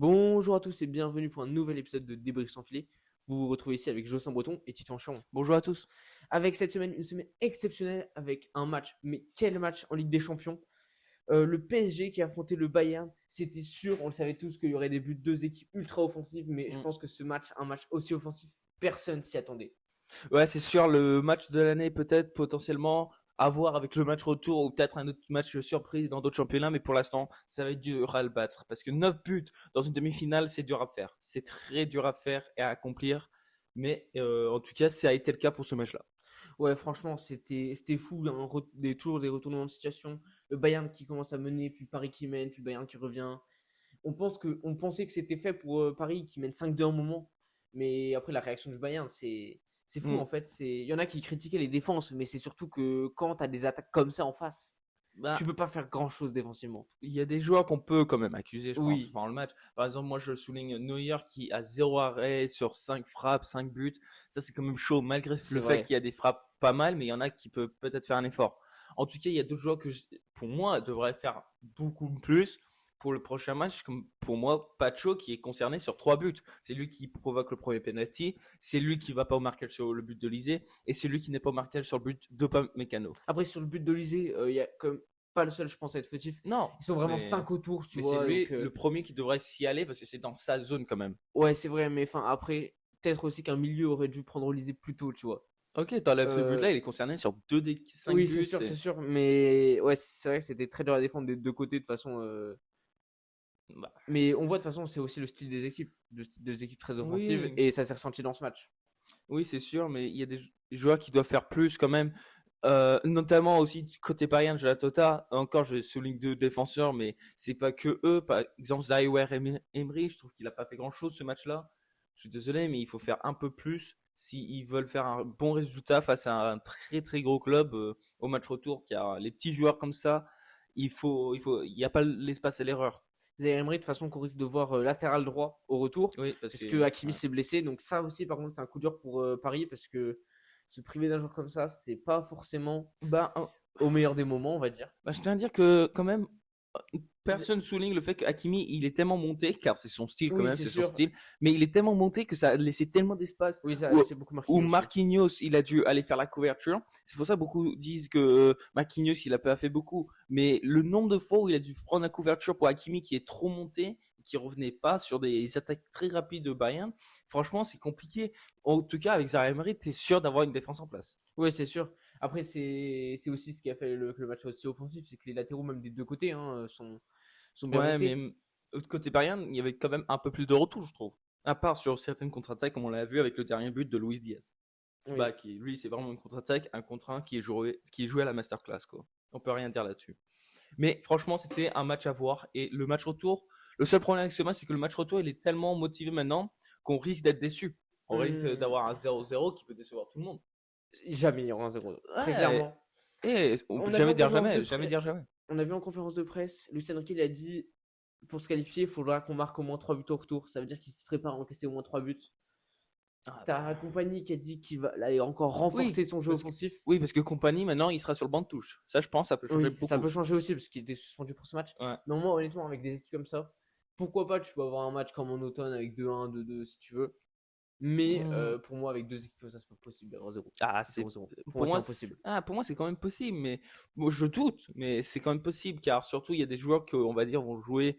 Bonjour à tous et bienvenue pour un nouvel épisode de Débrief sans filet. Vous vous retrouvez ici avec Jocelyn Breton et Titan Chiron. Bonjour à tous. Avec cette semaine, une semaine exceptionnelle avec un match, mais quel match en Ligue des Champions. Le PSG qui a affronté le Bayern, c'était sûr, on le savait tous qu'il y aurait des buts, deux équipes ultra offensives, mais je Mm. pense que ce match, un match aussi offensif, personne s'y attendait. Ouais, c'est sûr, le match de l'année peut-être potentiellement à voir avec le match retour ou peut-être un autre match surprise dans d'autres championnats, mais pour l'instant, ça va être dur à le battre parce que 9 buts dans une demi-finale, c'est dur à faire. C'est très dur à faire et à accomplir, mais en tout cas, ça a été le cas pour ce match-là. Ouais, franchement, c'était fou, hein, toujours des retournements de situation. Le Bayern qui commence à mener, puis Paris qui mène, puis Bayern qui revient. On pensait que c'était fait pour Paris qui mène 5-2 un moment. Mais après, la réaction du Bayern, c'est fou Mm. en fait. Il y en a qui critiquaient les défenses, mais c'est surtout que quand tu as des attaques comme ça en face, tu Bah, peux pas faire grand chose défensivement. il y a des joueurs qu'on peut quand même accuser, je pense, Oui, pendant le match. Par exemple, moi, je souligne Neuer qui a 0 arrêt sur 5 frappes, 5 buts. Ça, c'est quand même chaud, malgré c'est le fait vrai. qu'il y a des frappes pas mal, mais il y en a qui peuvent peut-être faire un effort. En tout cas, il y a d'autres joueurs pour moi, devraient faire beaucoup plus pour le prochain match. Comme pour moi, Pacho qui est concerné sur 3 buts. C'est lui qui provoque le premier penalty, c'est lui qui va pas au marquage sur le but de Lisée, et c'est lui qui n'est pas au marquage sur le but d'Upamecano. Après, sur le but d'Olysée, il y a comme pas le seul, je pense, à être fautif. Non, Ils sont vraiment mais 5 autour, tu c'est vois. lui Donc, le premier qui devrait s'y aller parce que c'est dans sa zone quand même. ouais, c'est vrai, mais enfin, après, peut-être aussi qu'un milieu aurait dû prendre Olysée plus tôt, tu vois. Ok, t'enlèves ce Euh, but-là, il est concerné sur 2 des 5 Oui, buts. c'est sûr, mais ouais, c'est vrai que c'était très dur à défendre des deux côtés de toute façon. Bah, Mais on voit de toute façon, c'est aussi le style des équipes, des équipes très offensives, oui, et ça s'est ressenti dans ce match. oui, c'est sûr, mais il y a des joueurs qui doivent faire plus quand même. Notamment aussi du côté Bayern de la Tota. Encore, je souligne 2 défenseurs, mais c'est pas que eux. Par exemple, Zaïwer Emery, je trouve qu'il a pas fait grand-chose ce match-là. Je suis désolé, mais il faut faire un peu plus s'ils veulent faire un bon résultat face à un très très gros club au match retour. Car les petits joueurs comme ça, il n'y a pas l'espace à l'erreur. Zaire Emery, de toute façon, qu'on risque de voir latéral droit au retour, Oui, parce parce que que Hakimi ouais. s'est blessé. Donc, ça aussi, par contre, c'est un coup dur pour Paris, parce que se priver d'un joueur comme ça, c'est pas forcément Bah, au meilleur des moments, on va dire. bah, je tiens à dire que quand même, personne souligne le fait qu'Hakimi, il est tellement monté, car c'est son style quand Oui, même, c'est c'est son sûr. style, mais il est tellement monté que ça a laissé tellement d'espace Oui, ça a où, laissé beaucoup où Marquinhos aussi. Marquinhos, il a dû aller faire la couverture. C'est pour ça que beaucoup disent que Marquinhos, il a pas fait beaucoup, mais le nombre de fois où il a dû prendre la couverture pour Hakimi qui est trop monté, qui revenait pas sur des attaques très rapides de Bayern, franchement, c'est compliqué. En tout cas, avec Zaire Emery, t'es sûr d'avoir une défense en place. Oui, c'est sûr. Après, c'est aussi ce qui a fait que le match soit aussi offensif, c'est que les latéraux, même des deux côtés, hein, sont bien Ouais, mais montés. côté Bayern, il y avait quand même un peu plus de retour, je trouve. À part sur certaines contre-attaques, comme on l'a vu avec le dernier but de Luis Diaz. Oui. Bah, lui, c'est vraiment une contre-attaque, un contre un qui est joué à la masterclass, quoi. On peut rien dire là-dessus. Mais franchement, c'était un match à voir. Et le match retour, le seul problème avec ce match, c'est que le match retour, il est tellement motivé maintenant qu'on risque d'être déçu. On risque Hmm. d'avoir un 0-0 qui peut décevoir tout le monde. Jamais il y aura un 0. Très Ouais, clairement. et on peut On a vu jamais en dire conférence de jamais, jamais presse, dire jamais. on a vu en conférence de presse, Lucien Riquet il a dit pour se qualifier, il faudra qu'on marque au moins 3 buts au retour. Ça veut dire qu'il se prépare à encaisser au moins 3 buts. Ah bah. T'as Compagnie qui a dit qu'il va là, encore Oui, renforcer son jeu offensif. oui, parce que Compagnie, maintenant, il sera sur le banc de touche. Ça, je pense, ça peut changer Oui, ça beaucoup. peut changer aussi parce qu'il était suspendu pour ce match. Ouais. Mais moi, honnêtement, avec des équipes comme ça, pourquoi pas, tu peux avoir un match comme en automne avec 2-1, 2-2 si tu veux. Mais Hmm. pour moi, avec deux équipes comme ça, c'est pas possible d'avoir 0. Ah, 0-0. Pour moi, pour c'est moi, impossible. pour moi, c'est quand même possible, mais moi, je doute, mais c'est quand même possible, car surtout, il y a des joueurs que, on va dire, vont jouer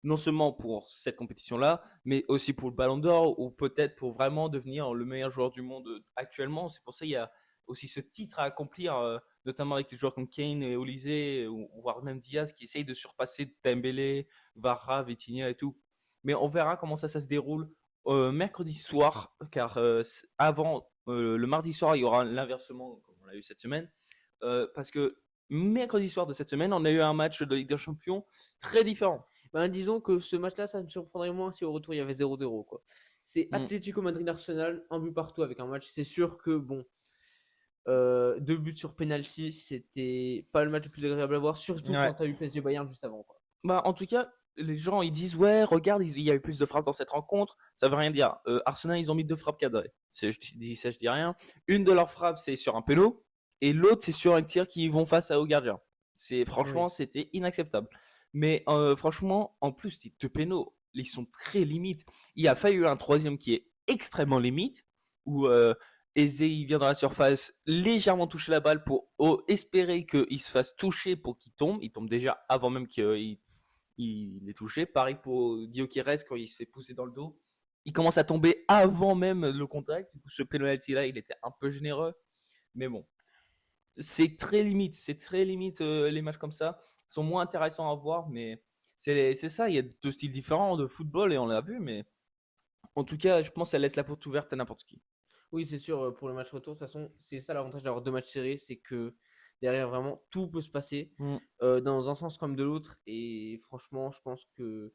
non seulement pour cette compétition-là, mais aussi pour le Ballon d'Or, ou peut-être pour vraiment devenir le meilleur joueur du monde actuellement. C'est pour ça qu'il y a aussi ce titre à accomplir, notamment avec les joueurs comme Kane et Olysée, ou voire même Diaz, qui essayent de surpasser Dembélé, Varra, Vitinha et tout. Mais on verra comment ça se déroule mercredi soir, car avant le mardi soir, il y aura l'inversement, comme on l'a eu cette semaine, parce que mercredi soir de cette semaine, on a eu un match de Ligue des Champions très différent. Ben, disons que ce match-là, ça me surprendrait moins si au retour il y avait 0-0, quoi. C'est Mm. Atlético Madrid-Arsenal, un but partout avec un match. C'est sûr que, bon, deux buts sur penalty, c'était pas le match le plus agréable à voir, surtout quand Ouais. t'as eu PSG Bayern juste avant, quoi. Bah, en tout cas, les gens ils disent ouais, regarde, il y a eu plus de frappes dans cette rencontre. Ça veut rien dire. Arsenal, ils ont mis 2 frappes cadrées. Je dis ça, je dis rien. Une de leurs frappes, c'est sur un péno, et l'autre, c'est sur un tir qui vont face au gardien. Oui. Franchement, c'était inacceptable. Mais franchement, en plus, les 2 pénaux. ils sont très limites. Il a fallu un troisième qui est extrêmement limite, où Eze il vient dans la surface légèrement toucher la balle pour espérer qu'il se fasse toucher pour qu'il tombe. Il tombe déjà avant même qu'il est touché. Pareil pour Gyökeres quand il se fait pousser dans le dos. Il commence à tomber avant même le contact. Du coup, ce penalty-là, il était un peu généreux. Mais bon, c'est très limite. C'est très limite les matchs comme ça. Ils sont moins intéressants à voir, mais c'est ça. Il y a deux styles différents de football et on l'a vu. Mais en tout cas, je pense que ça laisse la porte ouverte à n'importe qui. Oui, c'est sûr, pour le match retour, de toute façon, c'est ça l'avantage d'avoir deux matchs serrés, c'est que derrière, vraiment, tout peut se passer dans un sens comme de l'autre. Et franchement, je pense que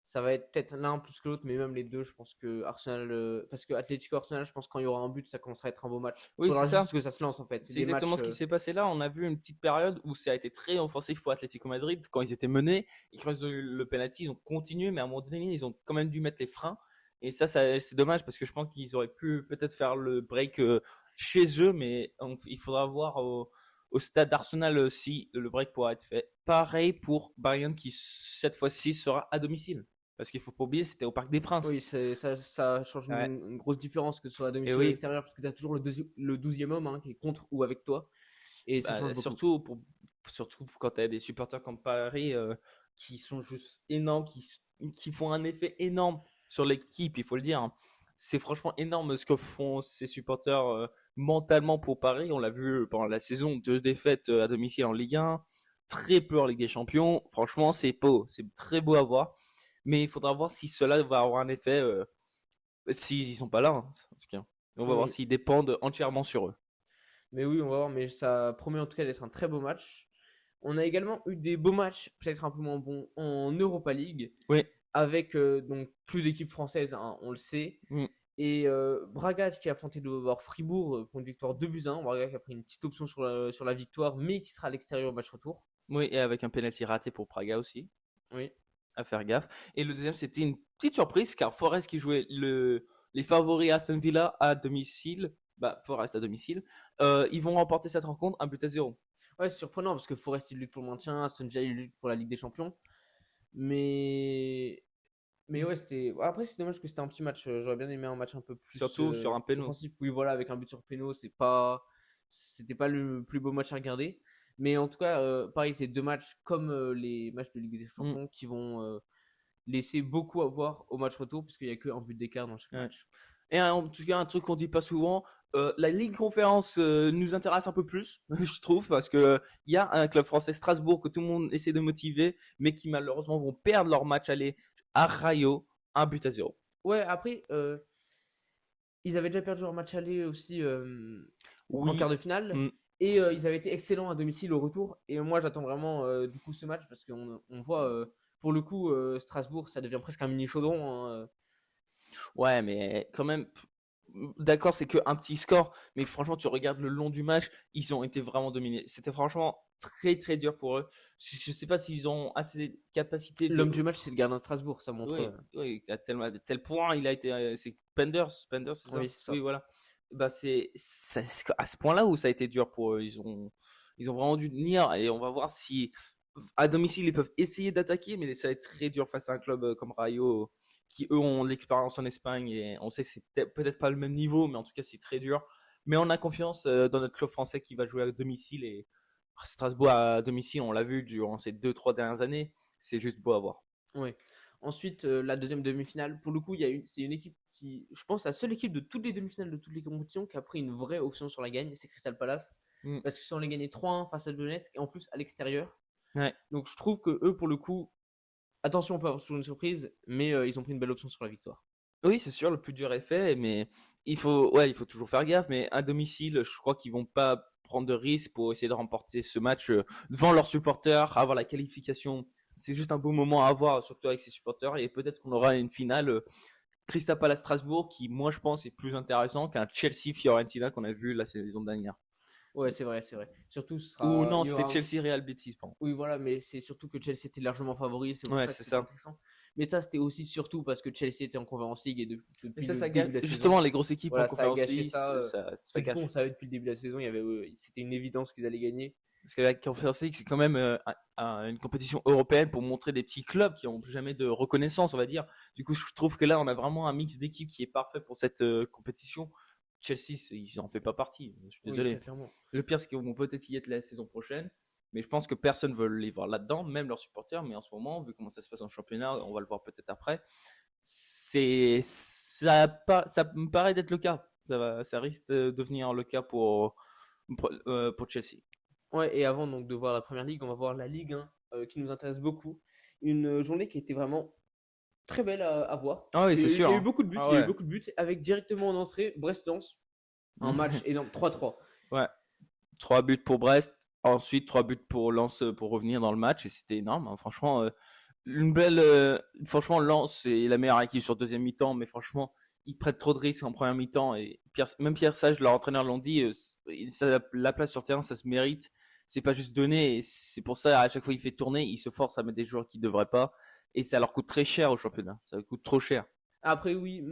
ça va être peut-être l'un plus que l'autre, mais même les deux, je pense que Arsenal, parce que Atlético Arsenal, je pense que quand il y aura un but, ça commencera à être un beau match. Il Oui, c'est faudra ça. juste que ça se lance en fait. C'est exactement ce qui s'est passé là. On a vu une petite période où ça a été très offensif pour Atlético Madrid quand ils étaient menés et quand ils ont eu le penalty, ils ont continué, mais à un moment donné, ils ont quand même dû mettre les freins. Et ça c'est dommage parce que je pense qu'ils auraient pu peut-être faire le break chez eux, mais il faudra voir au stade d'Arsenal si le break pourra être fait. Pareil pour Bayern qui cette fois-ci sera à domicile. Parce qu'il faut pas oublier, c'était au Parc des Princes. Oui, ça change une grosse différence que ce soit à domicile ou à l'extérieur, parce que tu as toujours le 12e homme qui est contre ou avec toi. Et ça change beaucoup. Surtout quand tu as des supporters comme Paris qui sont juste énormes, qui font un effet énorme sur l'équipe, il faut le dire. Hein. C'est franchement énorme ce que font ces supporters mentalement pour Paris. On l'a vu pendant la saison, 2 défaites à domicile en Ligue 1, très peu en Ligue des Champions. Franchement, c'est beau, c'est très beau à voir. Mais il faudra voir si cela va avoir un effet s'ils y sont pas là, hein, en tout cas. On va voir s'ils dépendent entièrement sur eux. Mais oui, on va voir, mais ça promet en tout cas d'être un très beau match. On a également eu des beaux matchs, peut-être un peu moins bons, en Europa League. Oui. Avec donc plus d'équipes françaises, on le sait. Et Braga qui a affronté Fribourg pour une victoire 2-1. Braga qui a pris une petite option sur la victoire, mais qui sera à l'extérieur au match retour. Oui, et avec un penalty raté pour Braga aussi. Oui. À faire gaffe. Et le deuxième, c'était une petite surprise car Forest qui jouait les favoris Aston Villa à domicile, Forest à domicile, ils vont remporter cette rencontre 1-0. Ouais, c'est surprenant parce que Forest il lutte pour le maintien, Aston Villa il lutte pour la Ligue des Champions. Mais ouais, après c'est dommage que c'était un petit match. J'aurais bien aimé un match un peu plus surtout sur un péno offensif. Oui, voilà, avec un but sur péno, c'était pas le plus beau match à regarder. Mais en tout cas, pareil, c'est deux matchs comme les matchs de Ligue des Champions qui vont laisser beaucoup à voir au match retour, puisqu'il n'y a qu'un but d'écart dans chaque match. Et en tout cas, un truc qu'on dit pas souvent, la Ligue Conférence nous intéresse un peu plus, je trouve, parce que il y a un club français, Strasbourg, que tout le monde essaie de motiver, mais qui malheureusement vont perdre leur match aller à Rayo, 1-0. Ouais, après, ils avaient déjà perdu leur match aller aussi en quart de finale. Et ils avaient été excellents à domicile au retour. Et moi, j'attends vraiment du coup ce match parce qu'on voit, pour le coup, Strasbourg, ça devient presque un mini chaudron. Hein. Ouais, mais quand même, d'accord, c'est qu'un petit score. Mais franchement, tu regardes le long du match, ils ont été vraiment dominés. C'était franchement très très dur pour eux. Je sais pas s'ils ont assez de capacités. L'homme du match, c'est le gardien de Strasbourg, ça montre. Oui, à tel point, il a été. C'est Penders, c'est ça. Oui, c'est ça. Oui, voilà. C'est à ce point-là où ça a été dur pour eux. Ils ont vraiment dû tenir et on va voir si à domicile ils peuvent essayer d'attaquer, mais ça va être très dur face à un club comme Rayo qui eux ont l'expérience en Espagne et on sait que c'est peut-être pas le même niveau, mais en tout cas c'est très dur. Mais on a confiance dans notre club français qui va jouer à domicile et Strasbourg à domicile, on l'a vu durant ces 2-3 dernières années, c'est juste beau à voir. Oui. Ensuite, la deuxième demi-finale, pour le coup, c'est une équipe qui, je pense, la seule équipe de toutes les demi-finales de toutes les compétitions qui a pris une vraie option sur la gagne, c'est Crystal Palace. Parce que si on les gagné 3-1 face à Donetsk et en plus à l'extérieur. Ouais. Donc je trouve que eux, pour le coup, attention, on peut avoir toujours une surprise, mais ils ont pris une belle option sur la victoire. Oui, c'est sûr, le plus dur est fait, mais il faut toujours faire gaffe. Mais à domicile, je crois qu'ils vont pas prendre de risques pour essayer de remporter ce match devant leurs supporters, avoir la qualification. C'est juste un beau moment à avoir, surtout avec ses supporters. Et peut-être qu'on aura une finale Crystal Palace Strasbourg qui, moi, je pense, est plus intéressant qu'un Chelsea Fiorentina qu'on a vu la saison dernière. Ouais, c'est vrai. Surtout, ou non, c'était Chelsea Real Betis, pardon. Oui, voilà, mais c'est surtout que Chelsea était largement favori. C'est ça. Intéressant. Mais ça, c'était aussi surtout parce que Chelsea était en Conference League et depuis ça, le début de la justement, saison, les grosses équipes en Conference League, ça gâche. Du coup, on savait depuis le début de la saison, c'était une évidence qu'ils allaient gagner. Parce que la Conference League, c'est quand même une compétition européenne pour montrer des petits clubs qui n'ont jamais de reconnaissance, on va dire. Du coup, je trouve que là, on a vraiment un mix d'équipes qui est parfait pour cette compétition. Chelsea, ils n'en fait pas partie. Je suis Oui, désolé. très clairement. Le pire, c'est qu'ils vont peut-être y être la saison prochaine. Mais je pense que personne ne veut les voir là-dedans, même leurs supporters. Mais en ce moment, vu comment ça se passe en championnat, on va le voir peut-être après. Ça me paraît d'être le cas. Ça risque de devenir le cas pour Chelsea. Ouais, et avant donc de voir la première ligue, on va voir la Ligue 1 qui nous intéresse beaucoup. Une journée qui était vraiment très belle à voir. Ah oui, Il y c'est a eu, il sûr. y a eu Hein. beaucoup de buts, Ah il y a eu ouais. beaucoup de buts avec directement en entrée Brest-Lens, un match énorme, 3-3. Ouais. 3 buts pour Brest. Ensuite, 3 buts pour Lens pour revenir dans le match. Et c'était énorme. Hein. Franchement, une belle. Franchement, Lens, c'est la meilleure équipe sur deuxième mi-temps. Mais franchement, ils prennent trop de risques en première mi-temps. Et même Pierre Sage, leur entraîneur, l'ont dit. La place sur terrain, ça se mérite. C'est pas juste donné. Et c'est pour ça, à chaque fois qu'il fait tourner, il se force à mettre des joueurs qui ne devraient pas. Et ça leur coûte très cher au championnat. Ça leur coûte trop cher. Après, oui,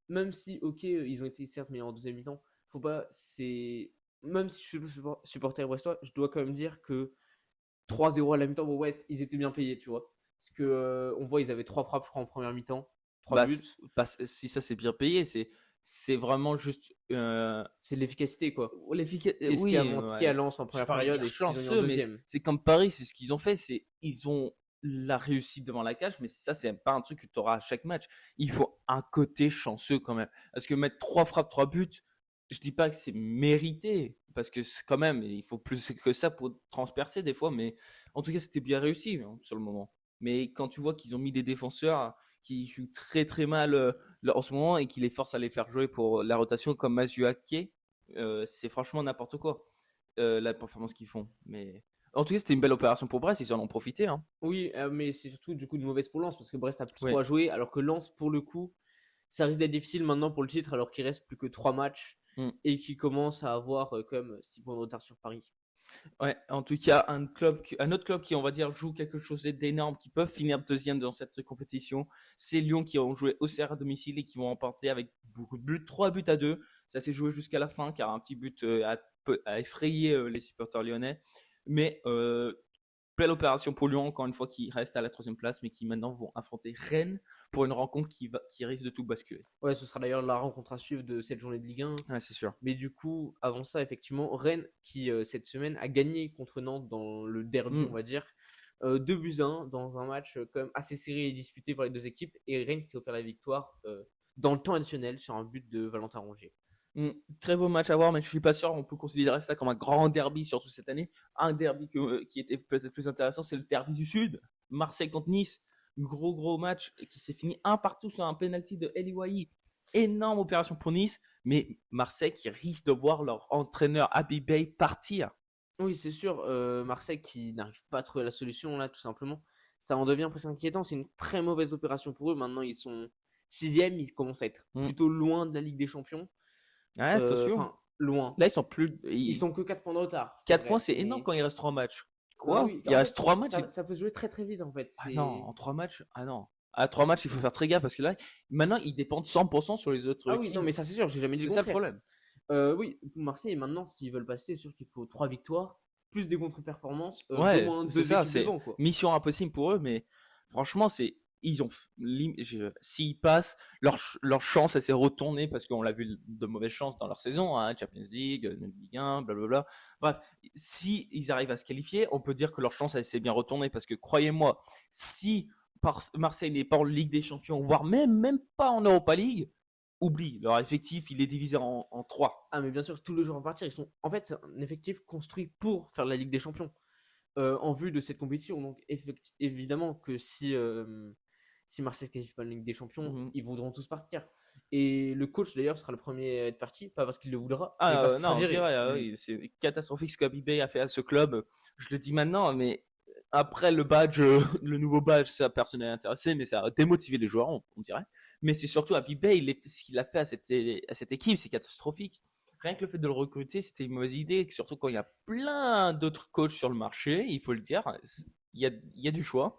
même si, ok, ils ont été certes meilleurs en deuxième mi-temps, faut pas, c'est. Même si je suis supporter brestois, je dois quand même dire que 3-0 à la mi-temps, bon, ouais, ils étaient bien payés, tu vois. Parce que, on voit, ils avaient 3 frappes, je crois, en première mi-temps, 3 Bah, buts. si ça c'est bien payé, c'est vraiment juste C'est de l'efficacité, quoi. l'efficacité. Et ce qui a Oui, manqué à Lens en je première parlais période dire et ce qu'ils ont eu en chanceux, mais deuxième. c'est comme Paris, c'est ce qu'ils ont fait, c'est ils ont la réussite devant la cage, mais ça c'est pas un truc que tu auras à chaque match. Il faut un côté chanceux quand même, parce que mettre 3 frappes, 3 buts, je dis pas que c'est mérité, parce que quand même il faut plus que ça pour transpercer des fois, mais en tout cas c'était bien réussi hein, sur le moment. Mais quand tu vois qu'ils ont mis des défenseurs qui jouent très très mal en ce moment et qui les forcent à les faire jouer pour la rotation comme Mazuake, c'est franchement n'importe quoi la performance qu'ils font. Mais en tout cas, c'était une belle opération pour Brest, ils en ont profité. Hein. Oui, mais c'est surtout du coup une mauvaise pour Lens parce que Brest a plus Oui. trop à jouer, alors que Lens, pour le coup, ça risque d'être difficile maintenant pour le titre alors qu'il reste plus que 3 matchs Mm. et qu'il commence à avoir quand même 6 points de retard sur Paris. Ouais, en tout cas, un autre club qui, on va dire, joue quelque chose d'énorme, qui peuvent finir deuxième dans cette compétition, c'est Lyon qui ont joué Auxerre à domicile et qui vont emporter avec beaucoup de buts, 3 buts à 2. Ça s'est joué jusqu'à la fin, car un petit but a effrayé les supporters lyonnais. Mais belle opération pour Lyon, encore une fois, qui reste à la 3e place, mais qui maintenant vont affronter Rennes pour une rencontre qui risque de tout basculer. Ouais, ce sera d'ailleurs la rencontre à suivre de cette journée de Ligue 1. Ouais, c'est sûr. Mais du coup, avant ça, effectivement, Rennes qui cette semaine a gagné contre Nantes dans le derby, on va dire, 2-1 dans un match quand même assez serré et disputé par les deux équipes. Et Rennes s'est offert la victoire dans le temps additionnel sur un but de Valentin Rongier. Très beau match à voir, mais je suis pas sûr. On peut considérer ça comme un grand derby, surtout cette année. Un derby qui était peut-être plus intéressant, c'est le derby du Sud. Marseille contre Nice. Gros match qui s'est fini 1-1 sur un penalty de Eli Wahi. Énorme opération pour Nice, mais Marseille qui risque de voir leur entraîneur Habib Bey partir. Oui, c'est sûr. Marseille qui n'arrive pas à trouver la solution, là, tout simplement. Ça en devient presque inquiétant. C'est une très mauvaise opération pour eux. Maintenant, ils sont 6e. Ils commencent à être plutôt loin de la Ligue des Champions. Ouais, attention. Loin. Là, ils sont plus. Ils sont que 4 points de retard. 4 points, c'est énorme quand il reste 3 matchs. Quoi oui, il reste 3 matchs ça peut se jouer très très vite en fait. Ah non, en 3 matchs Ah non. À 3 matchs, il faut faire très gaffe parce que là, maintenant, ils dépendent 100% sur les autres équipes. Oui, non, mais ça c'est sûr, j'ai jamais dit le contraire. contraire. C'est ça le problème. Oui, pour Marseille, maintenant, s'ils veulent passer, c'est sûr qu'il faut 3 victoires, plus des contre-performances, ouais, au moins 2 c'est ça, équipes devant, quoi. Mission impossible pour eux, mais franchement, ils ont s'ils passent, leur chance elle s'est retournée parce qu'on l'a vu de mauvaises chances dans leur saison, hein, Champions League, Ligue 1, blablabla. Bref, si ils arrivent à se qualifier, on peut dire que leur chance elle s'est bien retournée parce que croyez-moi, si Marseille n'est pas en Ligue des Champions, voire même pas en Europa League, oublie, leur effectif il est divisé en 3. Ah mais bien sûr, tous les joueurs à partir, en fait c'est un effectif construit pour faire la Ligue des Champions en vue de cette compétition. Donc évidemment que si Marseille ne qualifie pas la Ligue des Champions, ils voudront tous partir. Et le coach d'ailleurs sera le premier à être parti, pas parce qu'il le voudra, mais parce qu'il sera viré. Oui, c'est catastrophique ce qu'Habib Bey a fait à ce club. Je le dis maintenant, mais après le badge, le nouveau badge, ça personne n'est intéressé, mais ça a démotivé les joueurs, on dirait. Mais c'est surtout Habib Bey, ce qu'il a fait à cette équipe, c'est catastrophique. Rien que le fait de le recruter, c'était une mauvaise idée, surtout quand il y a plein d'autres coachs sur le marché, il faut le dire, il y a du choix.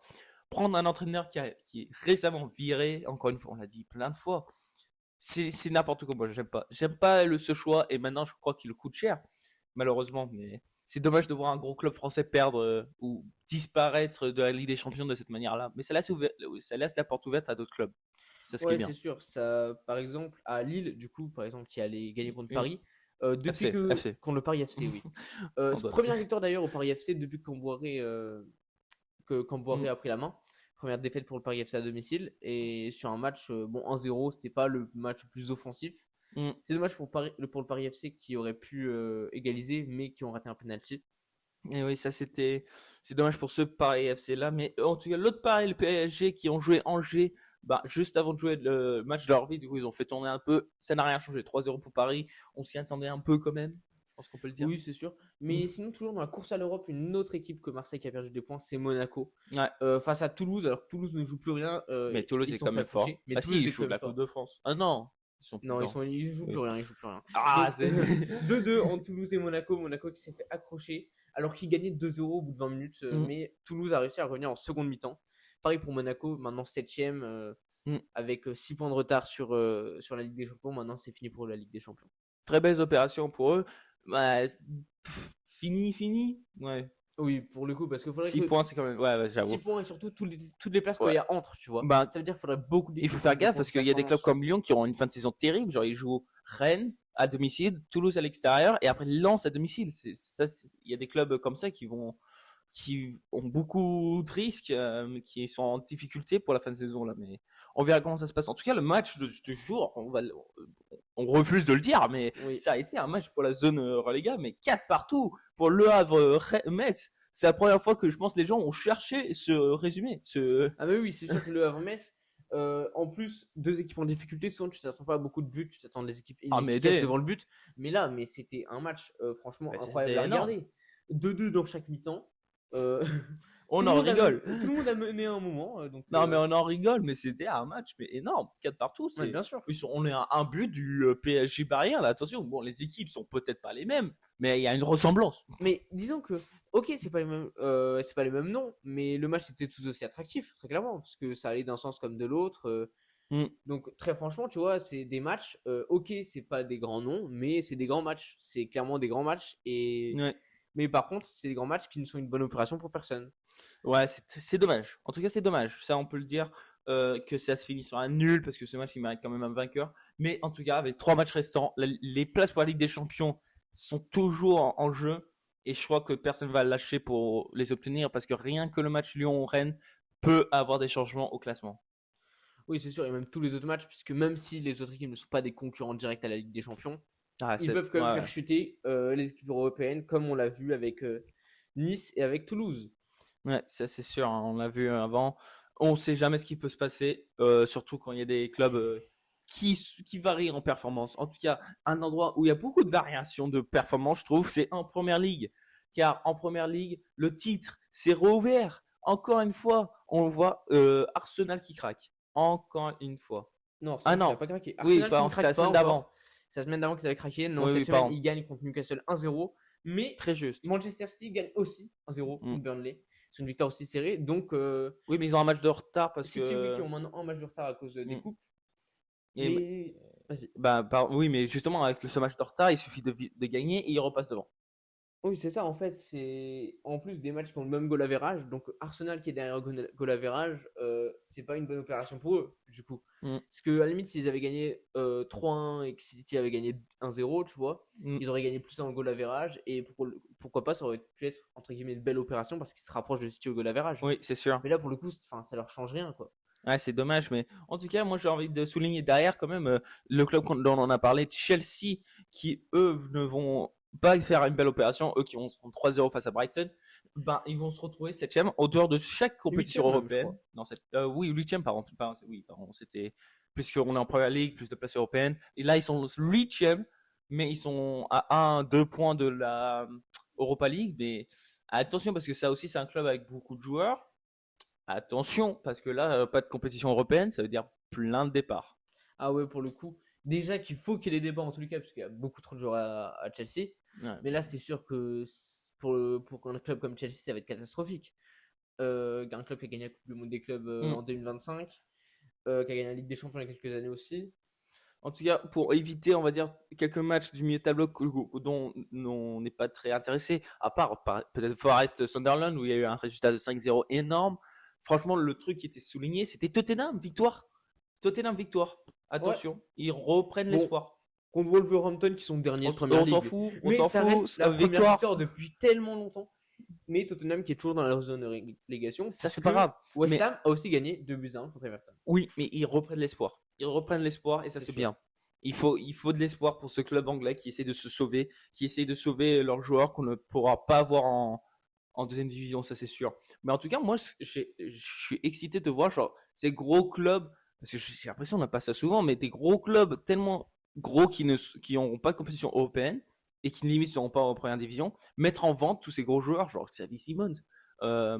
Prendre un entraîneur qui est récemment viré, encore une fois, on l'a dit plein de fois, c'est n'importe quoi. Moi, j'aime pas ce choix, et maintenant je crois qu'il coûte cher, malheureusement, mais c'est dommage de voir un gros club français perdre ou disparaître de la Ligue des Champions de cette manière-là. Mais ça laisse la porte ouverte à d'autres clubs. C'est ce qui est Ouais, bien. c'est sûr. Ça, par exemple, à Lille, du coup, par exemple, qui allait gagner contre Oui. Paris, depuis FC, que FC. contre le Paris FC, oui. On doit Première victoire d'ailleurs au Paris FC depuis que Camboiré Mm, a pris la main. Première défaite pour le Paris FC à domicile et sur un match, bon, 1-0, c'était pas le match le plus offensif. mm. C'est dommage pour le Paris FC qui aurait pu égaliser, mais qui ont raté un penalty. Et oui, c'est dommage pour ce Paris FC là, mais en tout cas, l'autre Paris, le PSG, qui ont joué Angers, bah, juste avant de jouer le match de leur vie, du coup, ils ont fait tourner un peu. Ça n'a rien changé. 3-0 pour Paris. On s'y attendait un peu quand même. Je pense qu'on peut le dire. Oui, c'est sûr. Mais sinon, toujours dans la course à l'Europe, une autre équipe que Marseille qui a perdu des points, c'est Monaco. Ouais. Face à Toulouse, alors que Toulouse ne joue plus rien. Mais Toulouse ils est sont quand fait même fort. accrocher. Mais Ah Toulouse si, ils est quand jouent même la fort. Coupe de France. Ah non, ils sont plus Non, dedans. ils jouent Oui. plus rien, ils jouent plus rien. Ah, Donc, c'est. 2-2 entre Toulouse et Monaco. Monaco qui s'est fait accrocher alors qu'il gagnait 2-0 au bout de 20 minutes. Mm, Mais Toulouse a réussi à revenir en seconde mi-temps. Pareil pour Monaco, maintenant 7ème, mm. avec 6 points de retard sur la Ligue des Champions. Maintenant, c'est fini pour la Ligue des Champions. Très belles opérations pour eux. Ouais, fini. Ouais. Oui, pour le coup, parce qu'il faudrait 6 que points, c'est quand même. Ouais, 6 j'avoue. points et surtout toutes les places qu'il Ouais. y a entre, tu vois. Bah, Ça veut dire qu'il faudrait beaucoup il d'équipes. faut faire qui gaffe font parce cette qu'il y a des clubs performance. comme Lyon qui auront une fin de saison terrible. Genre, ils jouent Rennes à domicile, Toulouse à l'extérieur et après Lens à domicile. Il y a des clubs comme ça qui ont beaucoup de risques, qui sont en difficulté pour la fin de saison là. Mais on verra comment ça se passe. En tout cas, le match de ce jour, on refuse de le dire, mais Oui. ça a été un match pour la zone relégable, mais 4 partout pour Le Havre, Metz. C'est la première fois que je pense les gens ont cherché ce résumé. Ah, mais oui, c'est sûr que le Havre-Metz, en plus, deux équipes en difficulté, souvent tu t'attends pas à beaucoup de buts, tu t'attends des équipes Ah, mais inefficaces devant le but. Mais là, c'était un match franchement Bah, incroyable c'était à énorme. regarder. 2-2 dans chaque mi-temps. Euh, On tout le en monde a rigole. tout le monde a mené un moment. Donc, Non, mais on en rigole, mais c'était un match mais énorme. 4 partout, ouais, bien sûr. on est à un but du PSG Barrière, là. Attention, bon, les équipes sont peut-être pas les mêmes, mais il y a une ressemblance. Mais disons que, ok, c'est pas les mêmes noms, mais le match était tout aussi attractif, très clairement, parce que ça allait d'un sens comme de l'autre. Mm. Donc très franchement, tu vois, c'est des matchs. Ok, c'est pas des grands noms, mais c'est des grands matchs. C'est clairement des grands matchs. Ouais. Mais par contre, c'est des grands matchs qui ne sont une bonne opération pour personne. Ouais, c'est dommage. En tout cas, c'est dommage. Ça, on peut le dire que ça se finit sur un nul parce que ce match, il mérite quand même un vainqueur. Mais en tout cas, avec 3 matchs restants, les places pour la Ligue des Champions sont toujours en jeu. Et je crois que personne va lâcher pour les obtenir parce que rien que le match Lyon-Rennes peut avoir des changements au classement. Oui, c'est sûr, et même tous les autres matchs, puisque même si les autres équipes ne sont pas des concurrents directs à la Ligue des Champions, Ah, ils peuvent quand même ouais. faire chuter les équipes européennes, comme on l'a vu avec Nice et avec Toulouse. Ouais, ça c'est sûr, hein, on l'a vu avant. On sait jamais ce qui peut se passer, surtout quand il y a des clubs qui varient en performance. En tout cas, un endroit où il y a beaucoup de variations de performance, je trouve, c'est en Première Ligue. Car en Première Ligue, le titre s'est rouvert. Encore une fois, on voit Arsenal qui craque. Encore une fois. Non, Ah Arsenal qui non, n'a pas craqué. oui, Arsenal qui pardon, ne c'était craque la pas semaine encore. d'avant. C'est la semaine d'avant qu'ils avaient craqué. Non, Oui, cette oui, semaine, pardon. ils gagnent contre Newcastle 1-0. Mais Très juste. Manchester City gagne aussi 1-0 Mm. contre Burnley. C'est une victoire aussi serrée. Donc, Oui, mais ils ont un match de retard parce City, que. oui, qui ont maintenant un match de retard à cause des Mm. coupes. Et- Mais, vas-y. oui, mais justement, avec ce match de retard, il suffit de gagner et ils repassent devant. Oui, c'est ça, en fait, c'est en plus des matchs qui ont le même goal average, donc Arsenal qui est derrière goal average, c'est pas une bonne opération pour eux, du coup. Mm. Parce que à la limite, s'ils avaient gagné 3-1 et que City avait gagné 1-0, tu vois, Mm. ils auraient gagné plus en goal average, et pourquoi pas, ça aurait pu être, entre guillemets, une belle opération parce qu'ils se rapprochent de City au goal average. Oui, c'est sûr. Mais là, pour le coup, ça leur change rien, quoi. Ouais, c'est dommage, mais en tout cas, moi j'ai envie de souligner derrière quand même le club dont on a parlé, Chelsea, qui eux ne vont pas faire une belle opération, eux qui vont se prendre 3-0 face à Brighton, ben ils vont se retrouver 7ème en dehors de chaque compétition Huitième même, je européenne. Non, oui, 8ème, pardon, c'était puisqu'on est en Première Ligue, plus de places européennes, et là ils sont 8ème, mais ils sont à 1-2 points de la Europa League, mais attention parce que ça aussi c'est un club avec beaucoup de joueurs. Attention, parce que là, pas de compétition européenne, ça veut dire plein de départs. Ah ouais, pour le coup, déjà qu'il faut qu'il y ait des débats en tous les cas, parce qu'il y a beaucoup trop de joueurs à Chelsea. Ouais. Mais là, c'est sûr que pour un club comme Chelsea, ça va être catastrophique. Un club qui a gagné la Coupe du Monde des clubs en 2025, qui a gagné la Ligue des Champions il y a quelques années aussi. En tout cas, pour éviter, on va dire, quelques matchs du milieu de tableau dont on n'est pas très intéressé, à part peut-être Forest Sunderland où il y a eu un résultat de 5-0 énorme. Franchement, le truc qui était souligné, c'était Tottenham, victoire. Tottenham, victoire. Ouais. Attention, ils reprennent Bon, l'espoir. contre Wolverhampton qui sont derniers de On première s'en ligue. fout, on Mais s'en ça fout. reste la première Victoire, victoire depuis tellement longtemps. Mais Tottenham qui est toujours dans la zone de relégation. ça c'est puisque pas grave. West Mais Ham a aussi gagné 2-1 contre Everton. oui, mais ils reprennent l'espoir. Ils reprennent l'espoir et ça C'est c'est sûr. bien. Il faut de l'espoir pour ce club anglais qui essaie de se sauver, qui essaie de sauver leurs joueurs qu'on ne pourra pas avoir en deuxième division, ça c'est sûr. Mais en tout cas, moi je suis excité de voir genre, ces gros clubs, parce que j'ai l'impression qu'on n'a pas ça souvent, mais des gros clubs tellement gros qui n'auront pas de compétition européenne et qui limite ne seront pas en première division, mettre en vente tous ces gros joueurs, genre Xavi Simons, euh,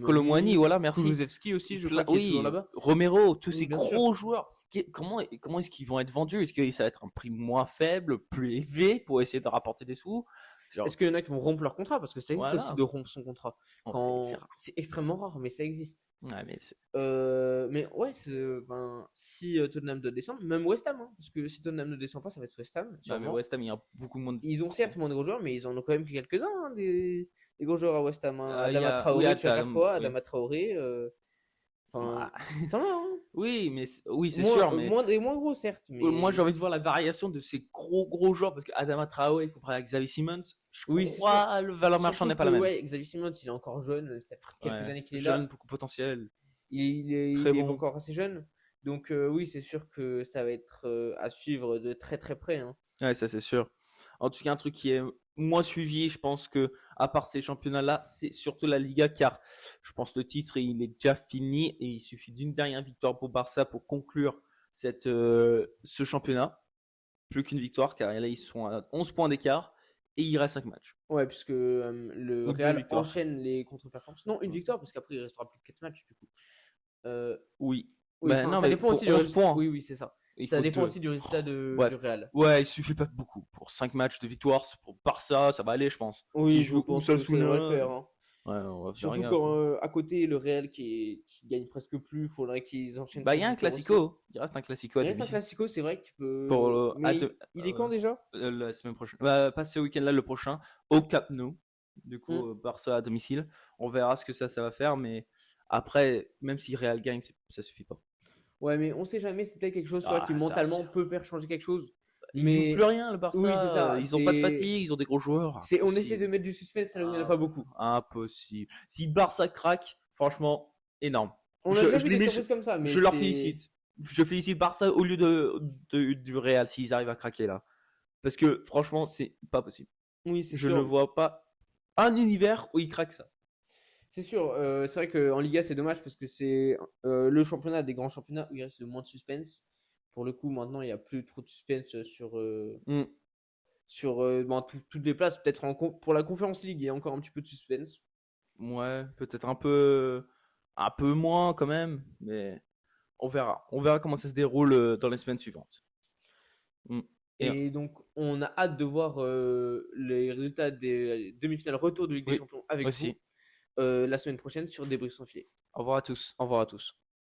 Kolo Muani, voilà, merci. Kulusevski aussi, je crois, qui est toujours là-bas. Romero, tous Oui, ces bien gros joueurs. Comment est-ce qu'ils vont être vendus? Est-ce que ça va être un prix moins faible, plus élevé pour essayer de rapporter des sous? Genre, Est-ce qu'il y en a qui vont rompre leur contrat? Parce que ça existe Voilà. aussi de rompre son contrat. oh, c'est rare. C'est extrêmement rare, mais ça existe. Ouais, mais Mais ouais, si Tottenham doit descendre, même West Ham, hein, parce que si Tottenham ne descend pas, ça va être West Ham. ouais, mais sûrement. West Ham, il y a beaucoup moins de. Ils ont certes moins de gros joueurs, mais ils en ont quand même quelques-uns, hein, des gros joueurs à West Ham. Hein. Ah, il y Adama a- Traoré, oui, tu vas faire quoi? oui. Adama Traoré, enfin, t'en as, hein. Oui, mais oui, c'est Moins- sûr, mais moins gros, certes, mais moi j'ai envie de voir la variation de ces gros joueurs parce que Adama Traoré comparé à Xavi Simons, je Oui, c'est crois le valeur marchande surtout n'est pas la que, même. ouais, Xavi Simons, il est encore jeune, ça fait quelques Ouais. années qu'il est Jeune, là. beaucoup potentiel. Il Très est bon. encore assez jeune. Donc oui, c'est sûr que ça va être à suivre de très très près. Hein. Ouais, ça c'est sûr. En tout cas, un truc qui est moins suivi, je pense que à part ces championnats-là, c'est surtout la Liga, car je pense que le titre il est déjà fini et il suffit d'une dernière victoire pour Barça pour conclure ce championnat. Plus qu'une victoire, car là ils sont à 11 points d'écart et il reste 5 matchs. Ouais, puisque le Ou deux Real victoires. enchaîne les contre-performances. Non, une victoire, parce qu'après il restera plus que 4 matchs du coup. Oui. Oui, Ben enfin, non, ça mais dépend pour aussi du 11 résultat. points. Oui, oui, c'est ça. Il Ça faut dépend deux. aussi du résultat du Bref. Real. Ouais, il suffit pas de beaucoup. Pour 5 matchs de victoire, pour Barça, ça va aller, je pense. Oui, Qui je joue pense que ça devrait le faire. Hein. Ouais, on va faire Surtout gaffe. quand à côté, le Real qui gagne presque plus, il faudrait qu'ils enchaînent. Bah, il y ces a un victoires aussi. classico. Il reste un classico à Il reste un domicile. classico, c'est vrai qu'il peut. Pour, Mais il est quand déjà? La semaine prochaine. Bah, pas ce week-end-là, le prochain, au Camp Nou. Du coup, Barça à domicile. On verra ce que ça va faire, mais après, même si Real gagne, ça suffit pas. Ouais, mais on sait jamais, c'est peut-être quelque chose soit qui ça, mentalement peut faire changer quelque chose. Ils Mais jouent plus rien, le Barça. oui, c'est ça, Ils ont pas de c'est- fatigue, ils ont des gros joueurs. on essaie Impossible. de mettre du suspense là où il n'y en a pas beaucoup. Impossible. Si Barça craque, franchement, énorme. On a déjà vu des surprises comme ça, mais je leur c'est- félicite. Je félicite Barça au lieu du Real s'ils arrivent à craquer là. Parce que franchement, c'est pas possible. Oui, c'est Je sûr. ne vois pas un univers où ils craquent ça. C'est sûr, c'est vrai qu'en Liga c'est dommage parce que c'est le championnat des grands championnats où il reste le moins de suspense. Pour le coup, maintenant il n'y a plus trop de suspense sur toutes les places. Peut-être pour la Conference League, il y a encore un petit peu de suspense. Ouais, peut-être un peu moins quand même, mais on verra. On verra comment ça se déroule dans les semaines suivantes. Et donc, on a hâte de voir les résultats des demi-finales retour de Ligue des Oui, Champions avec aussi. vous la semaine prochaine sur Débrief sans filet. Au revoir à tous. Au revoir à tous.